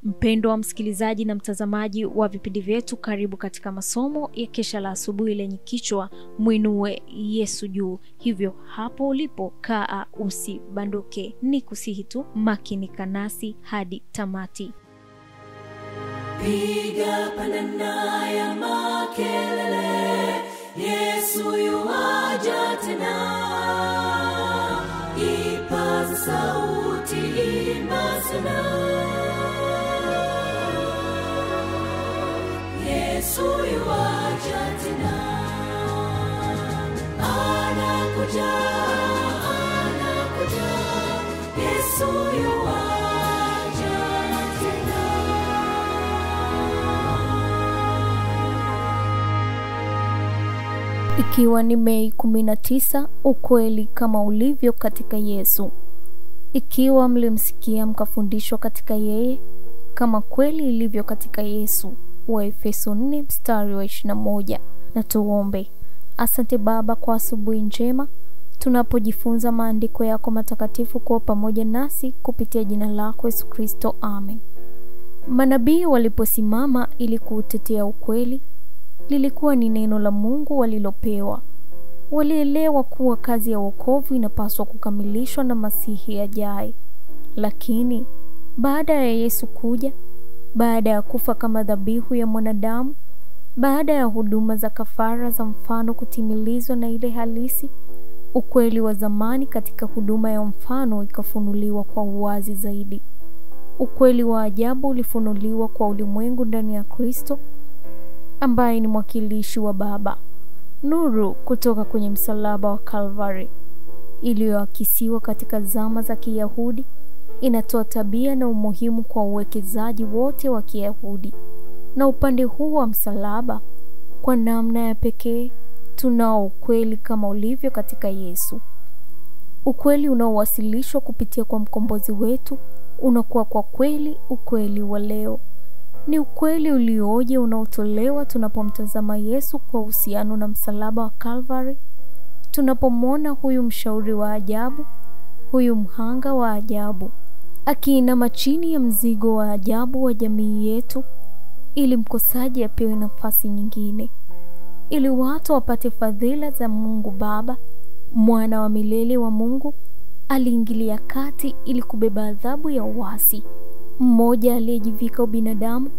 Mpendwa wa msikilizaji na mtazamaji wa vipindi vyetu, karibu katika masomo ya kesha la asubuhi lenye kichwa Muinue Yesu juu. Hivyo hapo ulipo kaa usibanduke, ni kusihi tu makinika nasi hadi tamati. Piga panana ya makelele, Yesu yuaja tena. Ipaza sauti, imba sana. Yesu yuaja tena. Anakuja, anakuja. Yesu yuaja tena. Ikiwa ni Mei 19, ukweli kama ulivyo katika Yesu. Ikiwa mlimsikia mkafundishwa katika yeye, kama kweli ilivyo katika Yesu. Waefeso 4 mstari wa 21. Na tuombe. Asante Baba kwa asubuhi njema, tunapojifunza maandiko yako matakatifu kwa pamoja nasi kupitia jina lako Yesu Kristo, amen. Manabii waliposimama ili kuutetea ukweli, lilikuwa ni neno la Mungu walilopewa. Walielewa kuwa kazi ya wokovu inapaswa kukamilishwa na Masihi ajaye. Lakini baada ya Yesu kuja, baada ya kufa kama dhabihu ya mwanadamu, baada ya huduma za kafara za mfano kutimilizwa na ile halisi, ukweli wa zamani katika huduma ya mfano ikafunuliwa kwa uwazi zaidi. Ukweli wa ajabu ulifunuliwa kwa ulimwengu ndani ya Kristo, ambaye ni mwakilishi wa Baba. Nuru kutoka kwenye msalaba wa Calvary, iliyoakisiwa katika zama za Kiyahudi, inatoa tabia na umuhimu kwa uwekezaji wote wa Kiyahudi. Na upande huu wa msalaba, kwa namna ya pekee, tunao ukweli kama ulivyo katika Yesu. Ukweli unaowasilishwa kupitia kwa mkombozi wetu unakuwa kwa kweli ukweli wa leo. Ni ukweli ulioje unaotolewa tunapomtazama Yesu kwa uhusiano na msalaba wa Calvary. Tunapomwona huyu mshauri wa ajabu, huyu mhanga wa ajabu, akiinama chini ya mzigo wa ajabu wa jamii yetu, ili mkosaji apewe nafasi nyingine, ili watu wapate fadhila za Mungu Baba. Mwana wa milele wa Mungu aliingilia kati ili kubeba adhabu ya uasi. Mmoja aliyejivika ubinadamu,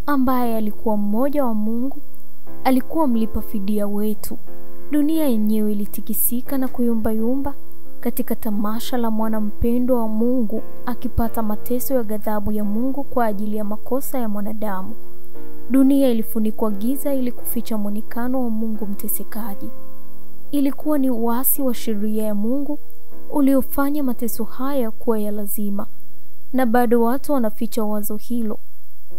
ambaye alikuwa mmoja wa Mungu, alikuwa mlipa fidia wetu. Dunia yenyewe ilitikisika na kuyumbayumba katika tamasha la mwana mpendwa wa Mungu akipata mateso ya ghadhabu ya Mungu kwa ajili ya makosa ya mwanadamu. Dunia ilifunikwa giza ili kuficha muonekano wa Mungu mtesekaji. Ilikuwa ni uasi wa sheria ya Mungu uliofanya mateso haya kuwa ya lazima. Na bado watu wanaficha wazo hilo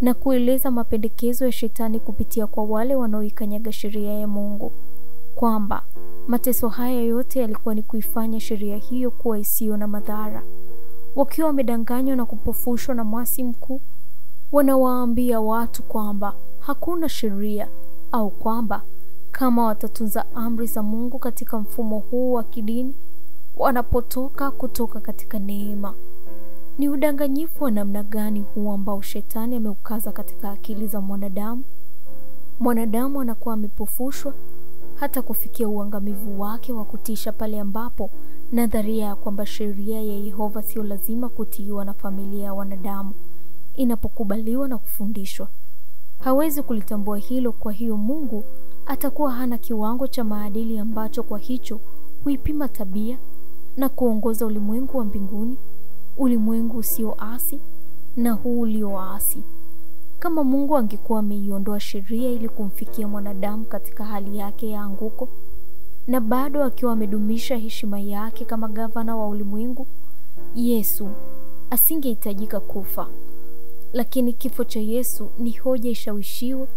na kueleza mapendekezo ya shetani kupitia kwa wale wanaoikanyaga sheria ya Mungu, kwamba mateso haya yote yalikuwa ni kuifanya sheria hiyo kuwa isiyo na madhara. Wakiwa wamedanganywa na kupofushwa na mwasi mkuu, wanawaambia watu kwamba hakuna sheria, au kwamba kama watatunza amri za Mungu katika mfumo huu wa kidini, wanapotoka kutoka katika neema. Ni udanganyifu wa namna gani huu ambao shetani ameukaza katika akili za mwanadamu? Mwanadamu anakuwa amepofushwa hata kufikia uangamivu wake wa kutisha pale ambapo nadharia ya kwamba sheria ya Yehova sio lazima kutiiwa na familia ya wanadamu inapokubaliwa na kufundishwa. Hawezi kulitambua hilo, kwa hiyo Mungu atakuwa hana kiwango cha maadili ambacho kwa hicho huipima tabia na kuongoza ulimwengu wa mbinguni, ulimwengu usioasi na huu ulioasi. Kama Mungu angekuwa ameiondoa sheria ili kumfikia mwanadamu katika hali yake ya anguko, na bado akiwa amedumisha heshima yake kama gavana wa ulimwengu, Yesu asingehitajika kufa. Lakini kifo cha Yesu ni hoja ishawishiwe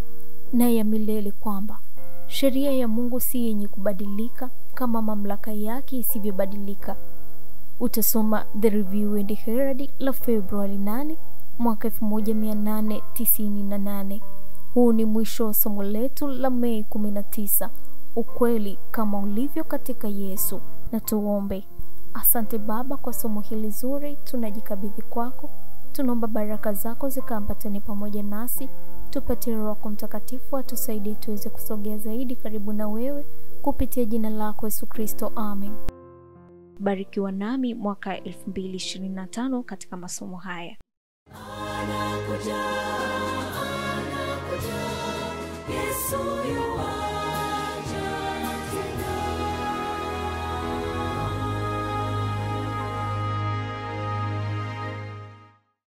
na ya milele kwamba sheria ya Mungu si yenye kubadilika kama mamlaka yake isivyobadilika. Utasoma The Review and Herald la Februari 8 mwaka 1898. Huu ni mwisho wa somo letu la Mei 19, ukweli kama ulivyo katika Yesu. Na tuombe. Asante Baba kwa somo hili zuri, tunajikabidhi kwako. Tunaomba baraka zako zikaambatane pamoja nasi, tupatie Roho Mtakatifu atusaidie tuweze kusogea zaidi karibu na wewe kupitia jina lako Yesu Kristo. Amen. Barikiwa nami mwaka 2025 katika masomo haya. Anakuja, Yesu yuaja.